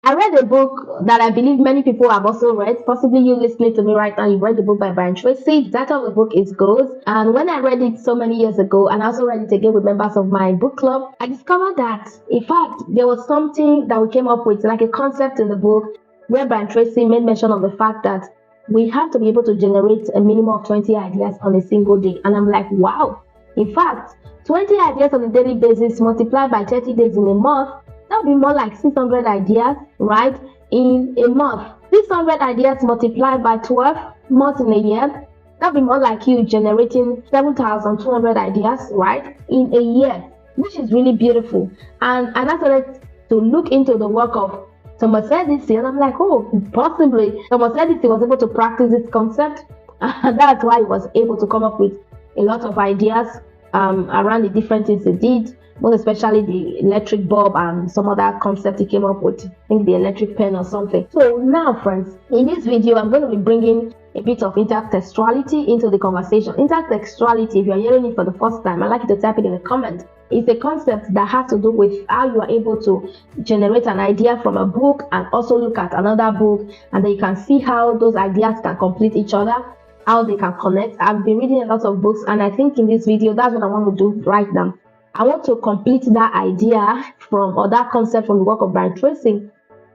I read a book that I believe many people have also read. Possibly you listening to me right now, you've read the book by Brian Tracy. The title of the book is Goals. And when I read it so many years ago, and I also read it again with members of my book club, I discovered that, in fact, there was something that we came up with, like a concept in the book, where Brian Tracy made mention of the fact that we have to be able to generate a minimum of 20 ideas on a single day. And I'm like, wow. In fact, 20 ideas on a daily basis multiplied by 30 days in a month, that would be more like 600 ideas, right, in a month. 600 ideas multiplied by 12 months in a year, that would be more like you generating 7,200 ideas, right, in a year, which is really beautiful. And I started to look into the work of Thomas Edison, and I'm like, oh, possibly Thomas Edison was able to practice this concept, and that's why he was able to come up with a lot of ideas around the different things he did, most especially the electric bulb and some other concept he came up with, I think the electric pen or something. So now, friends, in this video, I'm going to be bringing a bit of intertextuality into the conversation. Intertextuality, if you're hearing it for the first time, I'd like you to type it in the comment. It's a concept that has to do with how you are able to generate an idea from a book and also look at another book, and then you can see how those ideas can complete each other, how they can connect. I've been reading a lot of books, and I think in this video, that's what I want to do right now. I want to complete that idea from, or that concept from the work of Brian Tracy,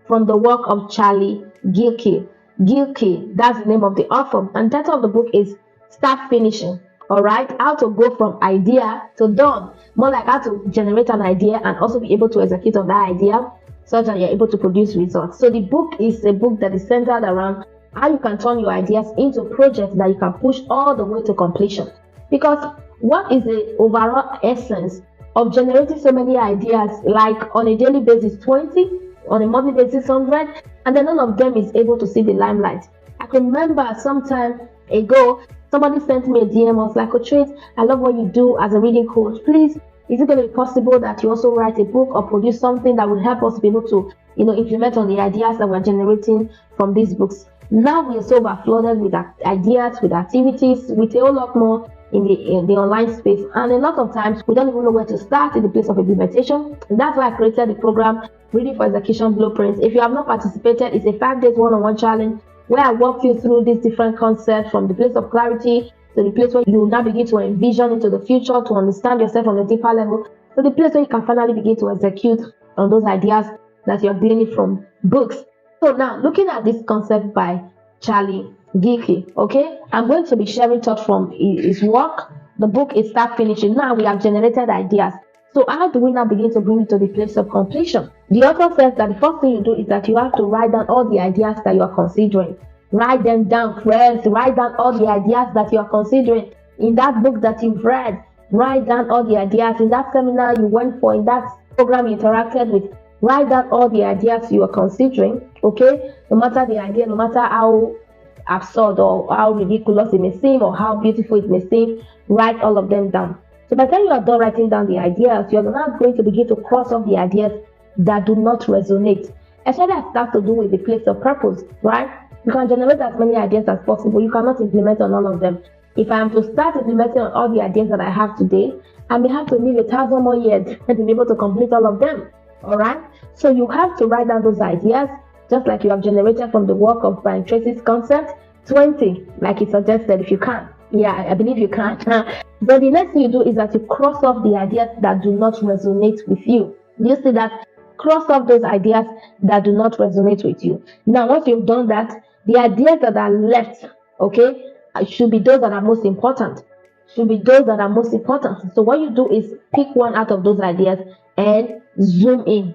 from the work of Charlie Gilkey. Gilkey, that's the name of the author. And the title of the book is Start Finishing. All right, how to go from idea to done. More like how to generate an idea and also be able to execute on that idea so that you're able to produce results. So the book is a book that is centered around how you can turn your ideas into projects that you can push all the way to completion. Because what is the overall essence of generating so many ideas, like on a daily basis 20, on a monthly basis 100, and then none of them is able to see the limelight? I can remember some time ago, somebody sent me a DM, was like, Coach, I love what you do as a reading coach. Please, is it going to be possible that you also write a book or produce something that will help us be able to, implement on the ideas that we're generating from these books? Now we are so overflooded with ideas, with activities, with a whole lot more in the online space, and a lot of times we don't even know where to start in the place of implementation. And that's why I created the program Reading for Execution Blueprints. If you have not participated, it's a 5-day one-on-one challenge where I walk you through these different concepts from the place of clarity to the place where you now begin to envision into the future, to understand yourself on a deeper level, to the place where you can finally begin to execute on those ideas that you're gleaning from books. So now, looking at this concept by Charlie Gilkey, okay, I'm going to be sharing thoughts from his work. The book is Start Finishing. Now we have generated ideas. So how do we now begin to bring it to the place of completion? The author says that the first thing you do is that you have to write down all the ideas that you are considering. Write them down, friends. Write down all the ideas that you are considering. In that book that you've read, write down all the ideas. In that seminar you went for, in that program you interacted with, write down all the ideas you are considering, okay? No matter the idea, no matter how absurd or how ridiculous it may seem or how beautiful it may seem, write all of them down. So by the time you are done writing down the ideas, you're now going to begin to cross off the ideas that do not resonate. Especially that has to do with the place of purpose, right? You can generate as many ideas as possible. You cannot implement on all of them. If I am to start implementing on all the ideas that I have today, I may have to live 1,000 more years to be able to complete all of them. All right? So you have to write down those ideas, just like you have generated from the work of Brian Tracy's concept, 20, like he suggested, if you can. Yeah, I believe you can. Then the next thing you do is that you cross off the ideas that do not resonate with you. You see that? Cross off those ideas that do not resonate with you. Now, once you've done that, the ideas that are left, okay, should be those that are most important. Should be those that are most important. So what you do is pick one out of those ideas and zoom in.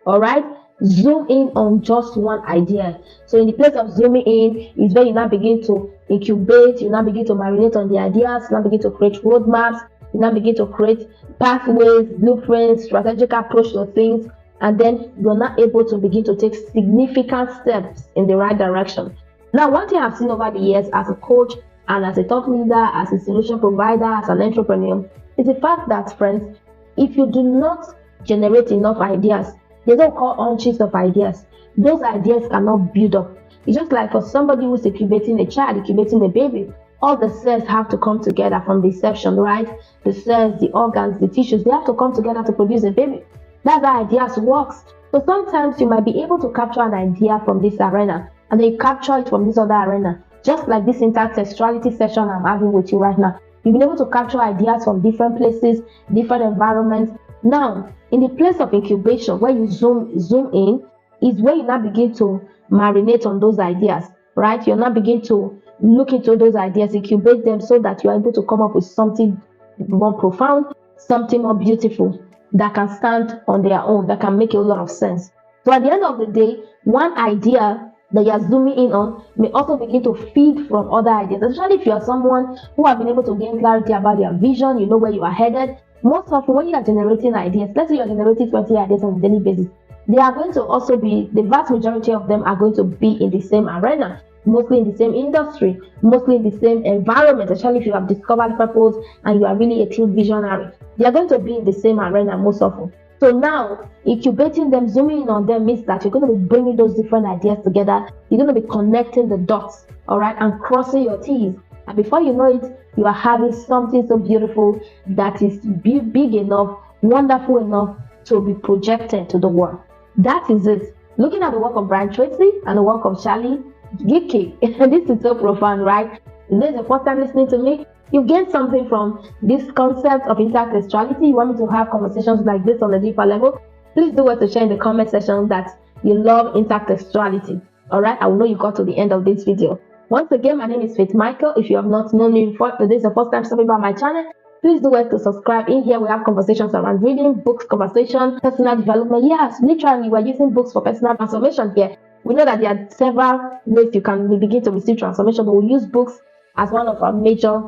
All right? Zoom in on just one idea. So in the place of zooming in is where you now begin to incubate, you now begin to marinate on the ideas, you now begin to create roadmaps, you now begin to create pathways, blueprints, strategic approach to things, and then you're not able to begin to take significant steps in the right direction. Now, one thing I've seen over the years as a coach and as a thought leader, as a solution provider, as an entrepreneur, is the fact that, friends, if you do not generate enough ideas, they don't call hunches of ideas. Those ideas cannot build up. It's just like for somebody who's incubating a child, incubating a baby, all the cells have to come together from the inception, right? The cells, the organs, the tissues, they have to come together to produce a baby. That's how ideas works. So sometimes you might be able to capture an idea from this arena, and then you capture it from this other arena. Just like this intertextuality session I'm having with you right now. You've been able to capture ideas from different places, different environments. Now, in the place of incubation, where you zoom in, is where you now begin to marinate on those ideas, right? You're now begin to look into those ideas, incubate them so that you're able to come up with something more profound, something more beautiful that can stand on their own, that can make a lot of sense. So at the end of the day, one idea that you're zooming in on may also begin to feed from other ideas, especially if you are someone who have been able to gain clarity about their vision, you know where you are headed. Most often when you are generating ideas, let's say you're generating 20 ideas on a daily basis, they are going to also be, the vast majority of them are going to be in the same arena, mostly in the same industry, mostly in the same environment, especially if you have discovered purpose and you are really a true visionary. They are going to be in the same arena most often. So now, incubating them, zooming in on them means that you're going to be bringing those different ideas together. You're going to be connecting the dots, all right, and crossing your T's. And before you know it, you are having something so beautiful that is big enough, wonderful enough to be projected to the world. That is it. Looking at the work of Brian Tracy and the work of Charlie Gilkey, this is so profound, right? Is this the first time listening to me? You get something from this concept of intertextuality. You want me to have conversations like this on a deeper level? Please do what to share in the comment section that you love intertextuality. Alright, I will know you got to the end of this video. Once again, my name is Faith Michael. If you have not known me before, this is the first time stopping by my channel, please do well to subscribe. In here, we have conversations around reading, books, conversation, personal development. Yes, literally, we're using books for personal transformation here. We know that there are several ways you can begin to receive transformation, but we use books as one of our major,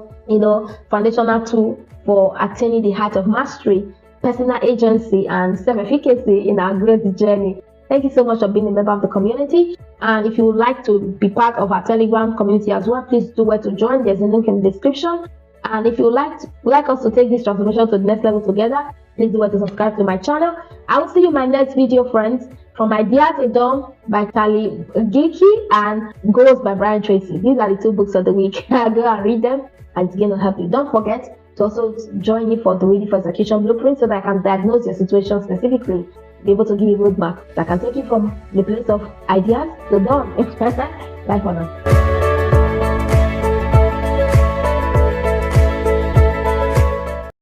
foundational tool for attaining the height of mastery, personal agency, and self-efficacy in our growth journey. Thank you so much for being a member of the community. And if you would like to be part of our Telegram community as well, please do well to join. There's a link in the description. And if you would like us to take this transformation to the next level together, please do well to subscribe to my channel. I will see you in my next video, friends. From Idea to Done by Charlie Gilkey and Goals by Brian Tracy. These are the 2 books of the week. Go and read them, and it's going to help you. Don't forget to also join me for the Ready for Execution Blueprint so that I can diagnose your situation specifically, be able to give you a roadmap that can take you from the place of ideas to done. Bye for now.